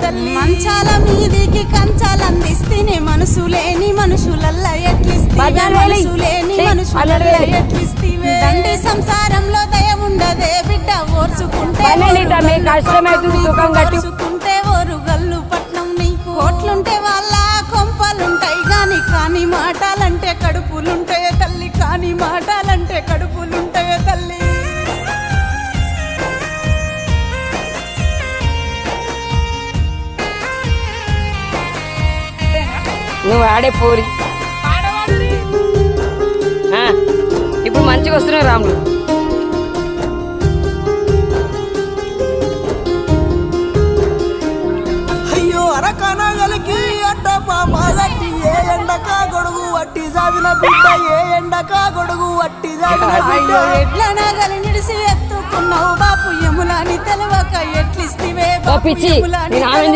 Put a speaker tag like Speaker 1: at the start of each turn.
Speaker 1: తల్లి మంచాల మీదికి కంచాలందిస్తేనే మనసు లేని మనుషులల్లా ఎట్లిస్తీవే మనసు లేని మనుషులల్లా ఎట్లిస్తీవే దండి సంసారంలో దయ ఉండదే బిడ్డ ఓర్చుకుంటే ఓర్చుకుంటే ఓరుగల్లు పట్నం నీకు కోట్లుంటే వాళ్ళ కొంపలుంటాయి గాని కాని మాటలంటే కడుపులుంటాయే తల్లి కాని మాటలంటే కడుపులుంటాయే తల్లి
Speaker 2: నువ్వు ఆడే పోరి ఇప్పుడు మంచిగా వస్తున్నావు రాములు.
Speaker 3: అయ్యో అరకనగలికి అడ్డపా మాగట్టి ఏ ఎండకా గొడుగు వట్టి సాగిన బిడ్డ ఏ ఎండకా గొడుగు వట్టి సాగిన బిడ్డ
Speaker 1: ఎట్ల నగలి నిడిసి ఎత్తుకున్నావు బాపు యములాని తెలవక ఎట్లిస్తివే
Speaker 2: పిచ్చి